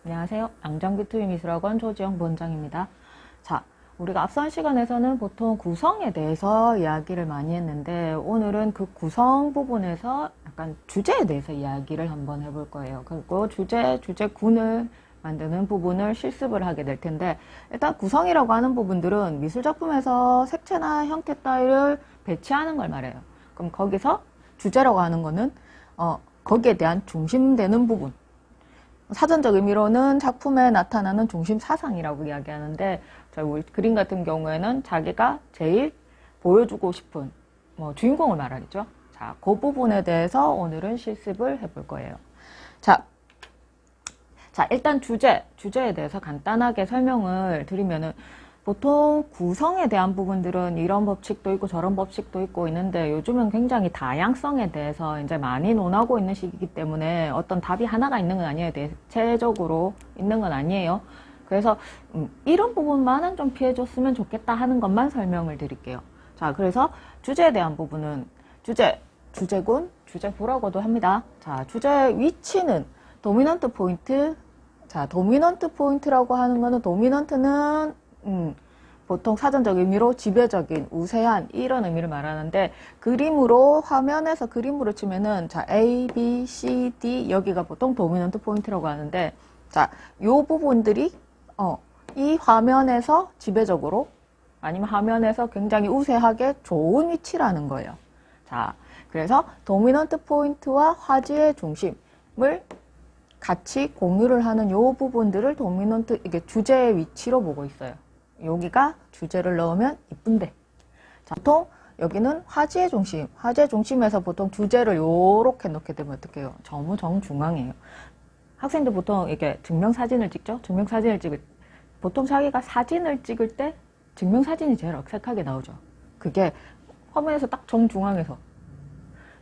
안녕하세요. 양정기 투유미술학원 조지영 부원장입니다. 자, 우리가 앞선 시간에서는 보통 구성에 대해서 이야기를 많이 했는데 오늘은 그 구성 부분에서 약간 주제에 대해서 이야기를 한번 해볼 거예요. 그리고 주제군을 만드는 부분을 실습을 하게 될 텐데 일단 구성이라고 하는 부분들은 미술작품에서 색채나 형태 따위를 배치하는 걸 말해요. 그럼 거기서 주제라고 하는 거는 거기에 대한 중심되는 부분, 사전적 의미로는 작품에 나타나는 중심 사상이라고 이야기하는데 우리 그림 같은 경우에는 자기가 제일 보여주고 싶은 주인공을 말하겠죠. 자, 그 부분에 대해서 오늘은 실습을 해볼 거예요. 자, 일단 주제에 대해서 간단하게 설명을 드리면은 보통 구성에 대한 부분들은 이런 법칙도 있고 저런 법칙도 있고 있는데 요즘은 굉장히 다양성에 대해서 이제 많이 논하고 있는 시기이기 때문에 어떤 답이 하나가 있는 건 아니에요. 대체적으로 있는 건 아니에요. 그래서 이런 부분만은 좀 피해줬으면 좋겠다 하는 것만 설명을 드릴게요. 자, 그래서 주제에 대한 부분은 주제군, 주제부라고도 합니다. 자, 주제 위치는 도미넌트 포인트. 자, 도미넌트 포인트라고 하는 거는 도미넌트는 보통 사전적 의미로 지배적인, 우세한 이런 의미를 말하는데 화면에서 그림으로 치면은 자, A, B, C, D 여기가 보통 도미넌트 포인트라고 하는데 자, 요 부분들이 이 화면에서 지배적으로 아니면 화면에서 굉장히 우세하게 좋은 위치라는 거예요. 자, 그래서 도미넌트 포인트와 화지의 중심을 같이 공유를 하는 요 부분들을 도미넌트, 이게 주제의 위치로 보고 있어요. 여기가 주제를 넣으면 이쁜데. 자, 보통 여기는 화지의 중심에서 보통 주제를 요렇게 넣게 되면 어떡해요? 정중앙이에요. 학생들 보통 이렇게 증명사진을 찍죠? 보통 자기가 사진을 찍을 때 증명사진이 제일 어색하게 나오죠. 그게 화면에서 딱 정중앙에서.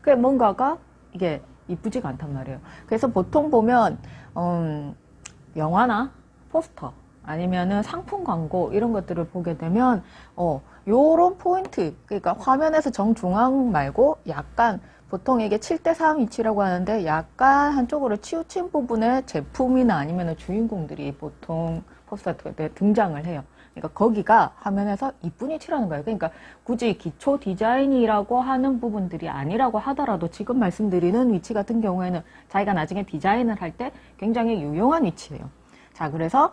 그게 뭔가가 이게 이쁘지가 않단 말이에요. 그래서 보통 보면 영화나 포스터 아니면은 상품 광고 이런 것들을 보게 되면 요런 포인트, 그러니까 화면에서 정중앙 말고 약간 보통 이게 7:3 위치라고 하는데 약간 한쪽으로 치우친 부분에 제품이나 아니면은 주인공들이 보통 포스터에 등장을 해요. 그러니까 거기가 화면에서 이쁜 위치라는 거예요. 그러니까 굳이 기초 디자인이라고 하는 부분들이 아니라고 하더라도 지금 말씀드리는 위치 같은 경우에는 자기가 나중에 디자인을 할 때 굉장히 유용한 위치예요. 자, 그래서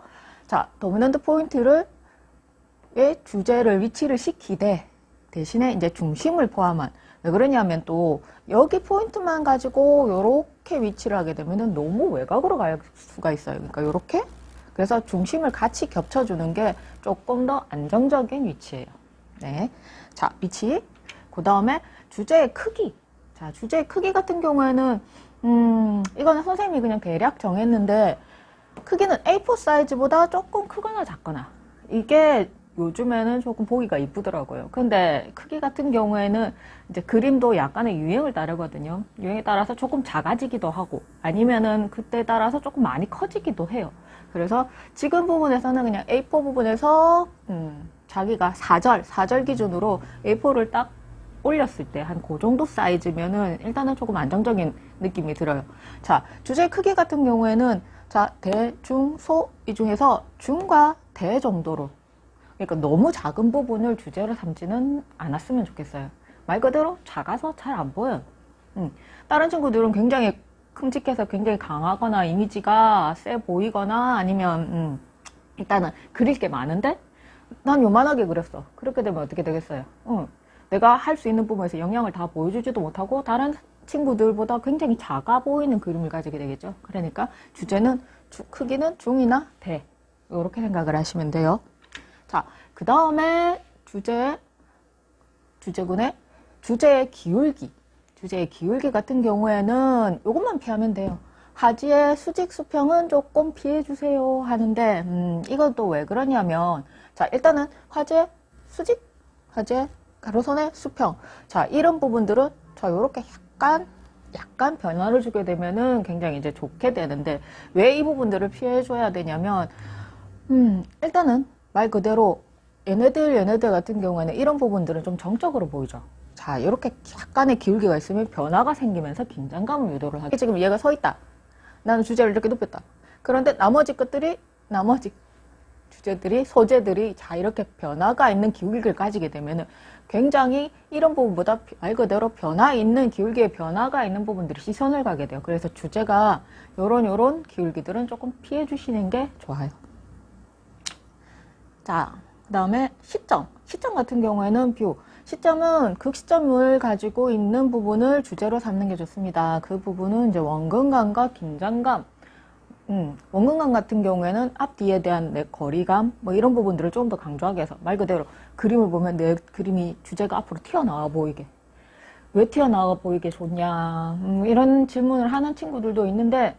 도미넌트 포인트를 위치를 시키되 대신에 이제 중심을 포함한, 왜 그러냐면 또 여기 포인트만 가지고 요렇게 위치를 하게 되면은 너무 외곽으로 갈 수가 있어요. 그러니까 요렇게. 그래서 중심을 같이 겹쳐주는 게 조금 더 안정적인 위치예요. 네. 자, 위치. 그 다음에 주제의 크기. 자, 주제의 크기 같은 경우에는, 이거는 선생님이 그냥 대략 정했는데, 크기는 A4 사이즈보다 조금 크거나 작거나. 이게 요즘에는 조금 보기가 이쁘더라고요. 근데 크기 같은 경우에는 이제 그림도 약간의 유행을 따르거든요. 유행에 따라서 조금 작아지기도 하고, 아니면은 그때 따라서 조금 많이 커지기도 해요. 그래서 지금 부분에서는 그냥 A4 부분에서 자기가 4절 기준으로 A4를 딱 올렸을 때 한 그 정도 사이즈면은 일단은 조금 안정적인 느낌이 들어요. 자, 주제 크기 같은 경우에는 자, 대, 중, 소 이 중에서 중과 대 정도로, 그러니까 너무 작은 부분을 주제로 삼지는 않았으면 좋겠어요. 말 그대로 작아서 잘 안 보여요. 다른 친구들은 굉장히 큼직해서 굉장히 강하거나 이미지가 세 보이거나 아니면 일단은 그릴 게 많은데 난 요만하게 그렸어. 그렇게 되면 어떻게 되겠어요? 내가 할 수 있는 부분에서 영향을 다 보여주지도 못하고 다른 친구들보다 굉장히 작아 보이는 그림을 가지게 되겠죠. 그러니까 크기는 중이나 대 이렇게 생각을 하시면 돼요. 자, 그 다음에 주제군의 주제의 기울기. 주제의 기울기 같은 경우에는 이것만 피하면 돼요. 하지의 수직 수평은 조금 피해주세요 하는데 이것도 왜 그러냐면 자, 일단은 화제 수직, 화제 가로선의 수평. 자, 이런 부분들은 이렇게 약간 변화를 주게 되면은 굉장히 이제 좋게 되는데 왜 이 부분들을 피해줘야 되냐면 일단은 말 그대로 얘네들 같은 경우에는 이런 부분들은 좀 정적으로 보이죠. 자, 이렇게 약간의 기울기가 있으면 변화가 생기면서 긴장감을 유도를 하게. 지금 얘가 서 있다. 나는 주제를 이렇게 높였다. 그런데 나머지 주제들이, 소재들이 자, 이렇게 변화가 있는 기울기를 가지게 되면은 굉장히 이런 부분보다 말 그대로 변화 있는 기울기에 변화가 있는 부분들이 시선을 가게 돼요. 그래서 주제가 요런 기울기들은 조금 피해 주시는 게 좋아요. 자, 그 다음에 시점 같은 경우에는 뷰. 시점은 극시점을 가지고 있는 부분을 주제로 삼는 게 좋습니다. 그 부분은 이제 원근감과 긴장감. 원근감 같은 경우에는 앞뒤에 대한 내 거리감, 뭐 이런 부분들을 좀 더 강조하게 해서 말 그대로 그림을 보면 내 그림이 주제가 앞으로 튀어나와 보이게. 왜 튀어나와 보이게 좋냐. 이런 질문을 하는 친구들도 있는데,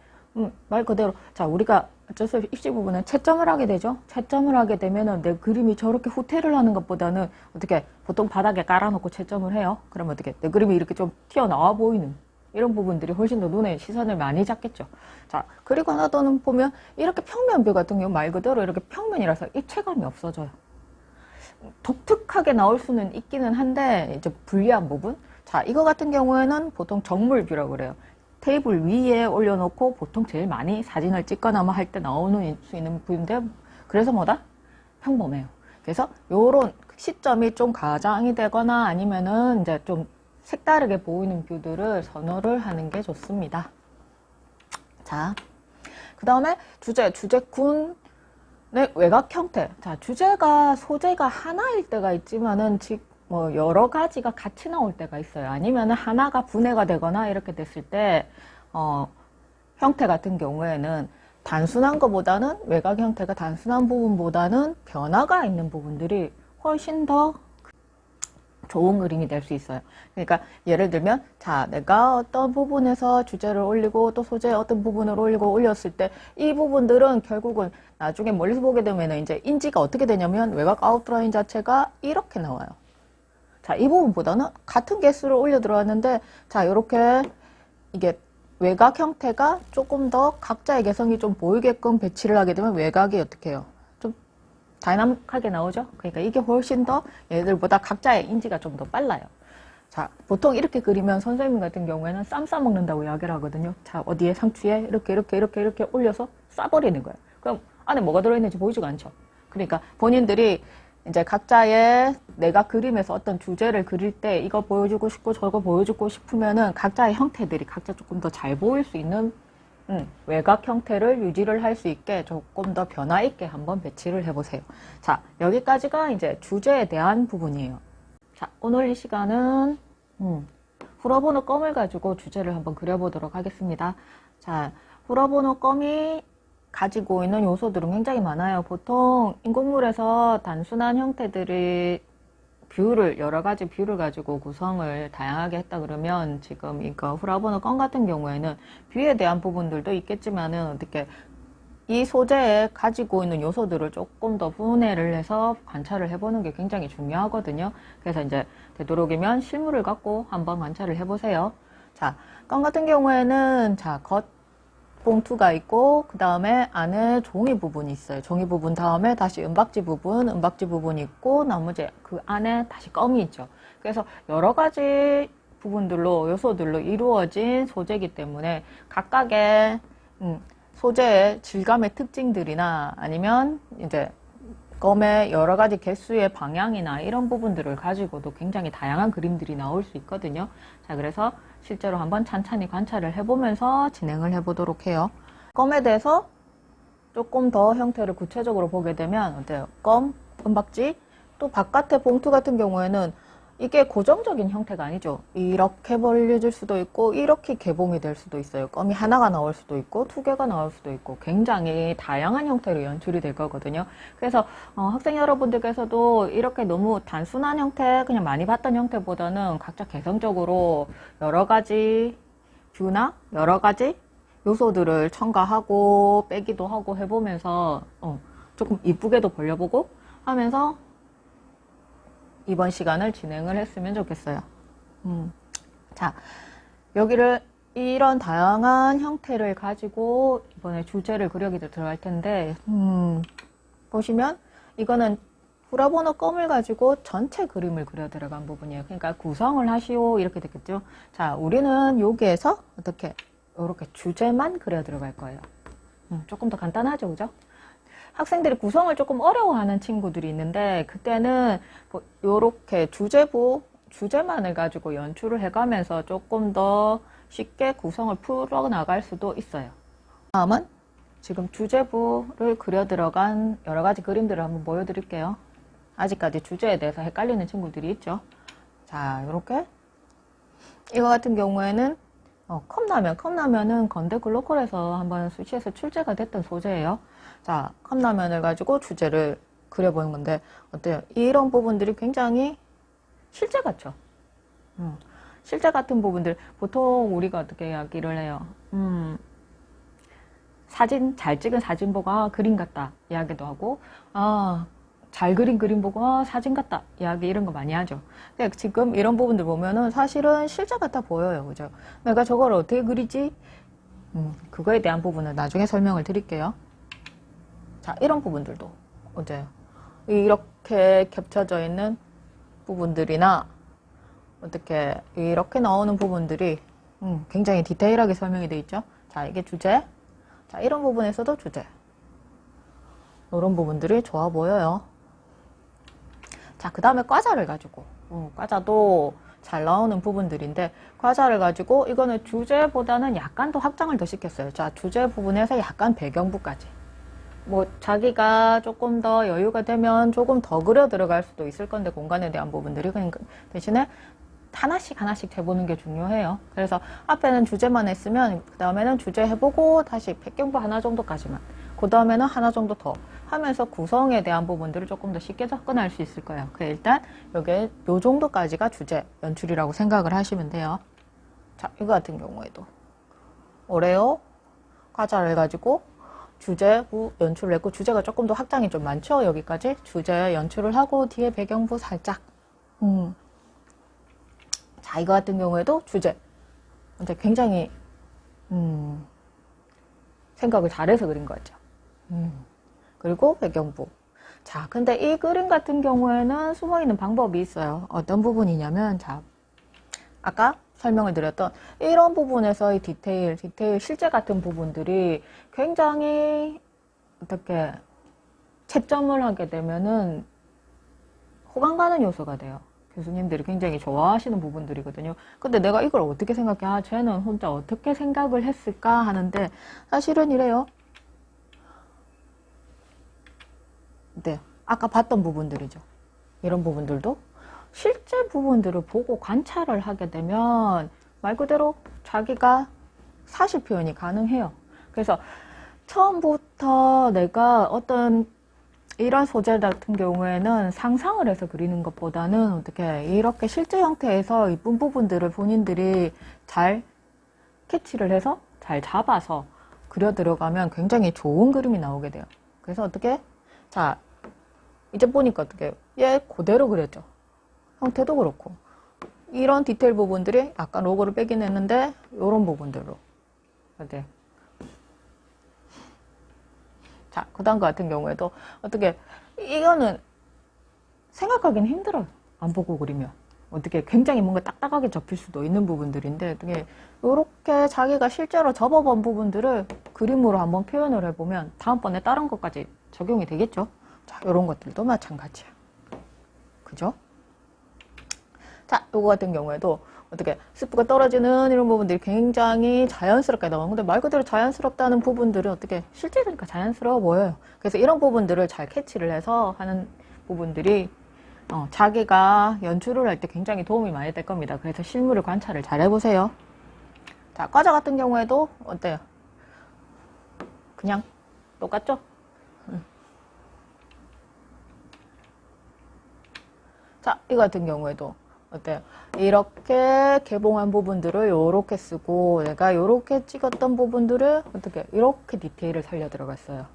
말 그대로. 자, 우리가 어쩔 수 없이 입시 부분은 채점을 하게 되죠. 채점을 하게 되면은 내 그림이 저렇게 후퇴를 하는 것보다는 어떻게 보통 바닥에 깔아놓고 채점을 해요. 그러면 어떻게 내 그림이 이렇게 좀 튀어나와 보이는 이런 부분들이 훨씬 더 눈에 시선을 많이 잡겠죠. 자, 그리고 나서는 보면 이렇게 평면뷰 같은 경우 말 그대로 이렇게 평면이라서 입체감이 없어져요. 독특하게 나올 수는 있기는 한데 이제 불리한 부분. 자, 이거 같은 경우에는 보통 정물뷰라고 그래요. 테이블 위에 올려놓고 보통 제일 많이 사진을 찍거나 뭐 할 때 나오는 수 있는 뷰인데 그래서 뭐다? 평범해요. 그래서 요런 시점이 좀 가장이 되거나 아니면은 이제 좀 색다르게 보이는 뷰들을 선호를 하는 게 좋습니다. 자, 그 다음에 주제군의 외곽 형태. 자, 주제가 소재가 하나일 때가 있지만은 뭐 여러 가지가 같이 나올 때가 있어요. 아니면은 하나가 분해가 되거나 이렇게 됐을 때 형태 같은 경우에는 단순한 것보다는 외곽 형태가 단순한 부분보다는 변화가 있는 부분들이 훨씬 더 좋은 그림이 될 수 있어요. 그러니까 예를 들면 자, 내가 어떤 부분에서 주제를 올리고 또 소재의 어떤 부분을 올렸을 때 이 부분들은 결국은 나중에 멀리서 보게 되면 이제 인지가 어떻게 되냐면 외곽 아웃라인 자체가 이렇게 나와요. 자, 이 부분보다는 같은 개수를 올려 들어왔는데 자, 요렇게 이게 외곽 형태가 조금 더 각자의 개성이 좀 보이게끔 배치를 하게 되면 외곽이 어떻게 해요? 좀 다이나믹하게 나오죠? 그러니까 이게 훨씬 더 얘들보다 각자의 인지가 좀 더 빨라요. 자, 보통 이렇게 그리면 선생님 같은 경우에는 쌈 싸먹는다고 이야기를 하거든요. 자, 어디에 상추에 이렇게 올려서 싸버리는 거예요. 그럼 안에 뭐가 들어있는지 보이지가 않죠? 그러니까 본인들이 이제 각자의 내가 그림에서 어떤 주제를 그릴 때 이거 보여주고 싶고 저거 보여주고 싶으면은 각자의 형태들이 각자 조금 더 잘 보일 수 있는 외곽 형태를 유지를 할 수 있게 조금 더 변화 있게 한번 배치를 해보세요. 자, 여기까지가 이제 주제에 대한 부분이에요. 자, 오늘 이 시간은 후라보노 껌을 가지고 주제를 한번 그려보도록 하겠습니다. 자, 후라보노 껌이 가지고 있는 요소들은 굉장히 많아요. 보통 인공물에서 단순한 형태들이 여러 가지 뷰를 가지고 구성을 다양하게 했다 그러면 지금 이거 후라보노 껌 같은 경우에는 뷰에 대한 부분들도 있겠지만은 어떻게 이 소재에 가지고 있는 요소들을 조금 더 분해를 해서 관찰을 해보는 게 굉장히 중요하거든요. 그래서 이제 되도록이면 실물을 갖고 한번 관찰을 해보세요. 자, 껌 같은 경우에는 자, 겉 봉투가 있고 그 다음에 안에 종이 부분이 있어요. 종이 부분 다음에 다시 은박지 부분이 있고 나머지 그 안에 다시 껌이 있죠. 그래서 여러 가지 부분들로 요소들로 이루어진 소재이기 때문에 각각의 소재의 질감의 특징들이나 아니면 이제 껌의 여러 가지 개수의 방향이나 이런 부분들을 가지고도 굉장히 다양한 그림들이 나올 수 있거든요. 자, 그래서 실제로 한번 찬찬히 관찰을 해보면서 진행을 해보도록 해요. 껌에 대해서 조금 더 형태를 구체적으로 보게 되면 어때요? 껌, 은박지, 또 바깥의 봉투 같은 경우에는 이게 고정적인 형태가 아니죠. 이렇게 벌려질 수도 있고 이렇게 개봉이 될 수도 있어요. 껌이 하나가 나올 수도 있고 2개가 나올 수도 있고 굉장히 다양한 형태로 연출이 될 거거든요. 그래서 학생 여러분들께서도 이렇게 너무 단순한 형태, 그냥 많이 봤던 형태보다는 각자 개성적으로 여러 가지 뷰나 여러 가지 요소들을 첨가하고 빼기도 하고 해보면서 조금 이쁘게도 벌려보고 하면서 이번 시간을 진행을 했으면 좋겠어요. 자, 여기를 이런 다양한 형태를 가지고 이번에 주제를 그려기도 들어갈 텐데 보시면 이거는 후라보노 껌을 가지고 전체 그림을 그려 들어간 부분이에요. 그러니까 구성을 하시오 이렇게 됐겠죠. 자, 우리는 여기에서 어떻게 이렇게 주제만 그려 들어갈 거예요. 조금 더 간단하죠, 그죠? 학생들이 구성을 조금 어려워하는 친구들이 있는데, 그때는 뭐 요렇게 주제만을 가지고 연출을 해가면서 조금 더 쉽게 구성을 풀어나갈 수도 있어요. 다음은 지금 주제부를 그려 들어간 여러 가지 그림들을 한번 보여드릴게요. 아직까지 주제에 대해서 헷갈리는 친구들이 있죠. 자, 요렇게 이거 같은 경우에는 컵라면은 건대 글로컬에서 한번 수시에서 출제가 됐던 소재예요. 자, 컵라면을 가지고 주제를 그려보는 건데 어때요? 이런 부분들이 굉장히 실제 같죠? 실제 같은 부분들 보통 우리가 어떻게 이야기를 해요? 사진 잘 찍은 사진 보고 그림 같다 이야기도 하고 잘 그린 그림 보고 사진 같다 이야기 이런 거 많이 하죠. 근데 지금 이런 부분들 보면은 사실은 실제 같아 보여요. 그죠? 내가 저걸 어떻게 그리지? 그거에 대한 부분은 나중에 설명을 드릴게요. 자, 이런 부분들도 어때요? 이렇게 겹쳐져 있는 부분들이나 어떻게 이렇게 나오는 부분들이 굉장히 디테일하게 설명이 되어 있죠. 자, 이게 주제. 자, 이런 부분에서도 주제. 이런 부분들이 좋아 보여요. 자, 그 다음에 과자를 가지고 과자도 잘 나오는 부분들인데 과자를 가지고 이거는 주제보다는 약간 더 확장을 더 시켰어요. 자, 주제 부분에서 약간 배경부까지 뭐 자기가 조금 더 여유가 되면 조금 더 그려 들어갈 수도 있을 건데 공간에 대한 부분들이 그러니까 대신에 하나씩 해보는 게 중요해요. 그래서 앞에는 주제만 했으면 그 다음에는 주제 해보고 다시 배경부 하나 정도까지만 그 다음에는 하나 정도 더 하면서 구성에 대한 부분들을 조금 더 쉽게 접근할 수 있을 거예요. 그래서 일단 여기 요 정도까지가 주제 연출이라고 생각을 하시면 돼요. 자, 이거 같은 경우에도 오레오 과자를 가지고 주제부 연출을 했고 주제가 조금 더 확장이 좀 많죠. 여기까지 주제 연출을 하고 뒤에 배경부 살짝 자, 이거 같은 경우에도 주제 근데 굉장히 생각을 잘해서 그린 거죠. 그리고 배경부. 자, 근데 이 그림 같은 경우에는 숨어있는 방법이 있어요. 어떤 부분이냐면, 자, 아까 설명을 드렸던 이런 부분에서의 디테일, 실제 같은 부분들이 굉장히 어떻게 채점을 하게 되면은 호감 가는 요소가 돼요. 교수님들이 굉장히 좋아하시는 부분들이거든요. 근데 내가 이걸 어떻게 생각해? 쟤는 혼자 어떻게 생각을 했을까? 하는데 사실은 이래요. 네, 아까 봤던 부분들이죠. 이런 부분들도 실제 부분들을 보고 관찰을 하게 되면 말 그대로 자기가 사실 표현이 가능해요. 그래서 처음부터 내가 어떤 이런 소재 같은 경우에는 상상을 해서 그리는 것보다는 어떻게 이렇게 실제 형태에서 이쁜 부분들을 본인들이 잘 캐치를 해서 잘 잡아서 그려 들어가면 굉장히 좋은 그림이 나오게 돼요. 그래서 어떻게 자 이제 보니까 어떻게 얘 그대로 그렸죠. 형태도 그렇고 이런 디테일 부분들이 약간 로고를 빼긴 했는데 이런 부분들로 어때? 자, 그 다음 거 같은 경우에도 어떻게 이거는 생각하기는 힘들어요. 안 보고 그리면 어떻게 굉장히 뭔가 딱딱하게 접힐 수도 있는 부분들인데 어떻게 이렇게 자기가 실제로 접어본 부분들을 그림으로 한번 표현을 해보면 다음번에 다른 것까지 적용이 되겠죠. 자, 이런 것들도 마찬가지야. 그죠? 자, 요거 같은 경우에도 어떻게 스프가 떨어지는 이런 부분들이 굉장히 자연스럽게 나오는 근데 말 그대로 자연스럽다는 부분들은 어떻게 실제 되니까 자연스러워 보여요. 그래서 이런 부분들을 잘 캐치를 해서 하는 부분들이 자기가 연출을 할 때 굉장히 도움이 많이 될 겁니다. 그래서 실물을 관찰을 잘 해보세요. 자, 과자 같은 경우에도 어때요? 그냥 똑같죠? 자, 이 같은 경우에도 어때요? 이렇게 개봉한 부분들을 요렇게 쓰고 내가 요렇게 찍었던 부분들을 어떻게 이렇게 디테일을 살려 들어갔어요.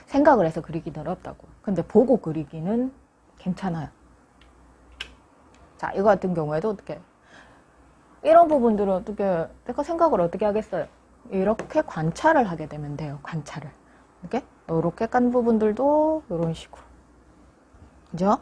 생각을 해서 그리기는 어렵다고. 근데 보고 그리기는 괜찮아요. 자, 이거 같은 경우에도 어떻게 이런 부분들은 어떻게 내가 생각을 어떻게 하겠어요? 이렇게 관찰을 하게 되면 돼요. 관찰을. 이렇게 요렇게 깐 부분들도 이런 식으로. 그죠?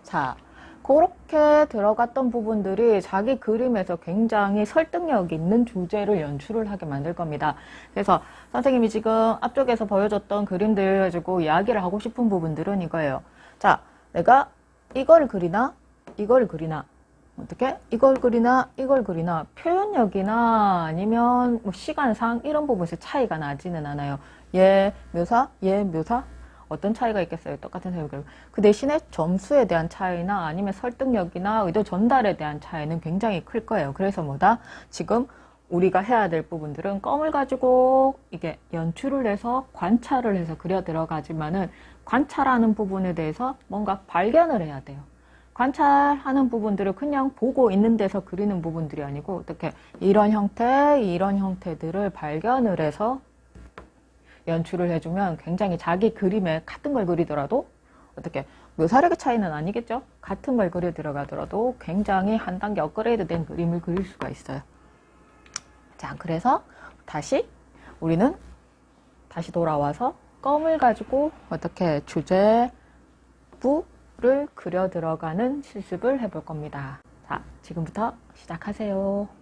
자, 그렇게 들어갔던 부분들이 자기 그림에서 굉장히 설득력 있는 주제를 연출을 하게 만들 겁니다. 그래서 선생님이 지금 앞쪽에서 보여줬던 그림들 가지고 이야기를 하고 싶은 부분들은 이거예요. 자, 내가 이걸 그리나 이걸 그리나 어떻게? 이걸 그리나 이걸 그리나 표현력이나 아니면 뭐 시간상 이런 부분에서 차이가 나지는 않아요. 얘 묘사, 얘 묘사 어떤 차이가 있겠어요? 똑같은 사용을. 그 대신에 점수에 대한 차이나 아니면 설득력이나 의도 전달에 대한 차이는 굉장히 클 거예요. 그래서 뭐다? 지금 우리가 해야 될 부분들은 껌을 가지고 이게 연출을 해서 관찰을 해서 그려 들어가지만은 관찰하는 부분에 대해서 뭔가 발견을 해야 돼요. 관찰하는 부분들을 그냥 보고 있는 데서 그리는 부분들이 아니고 어떻게 이런 형태, 이런 형태들을 발견을 해서 연출을 해주면 굉장히 자기 그림에 같은 걸 그리더라도 어떻게 묘사력의 차이는 아니겠죠? 같은 걸 그려 들어가더라도 굉장히 한 단계 업그레이드 된 그림을 그릴 수가 있어요. 자, 그래서 우리는 다시 돌아와서 껌을 가지고 어떻게 주제부를 그려 들어가는 실습을 해볼 겁니다. 자, 지금부터 시작하세요.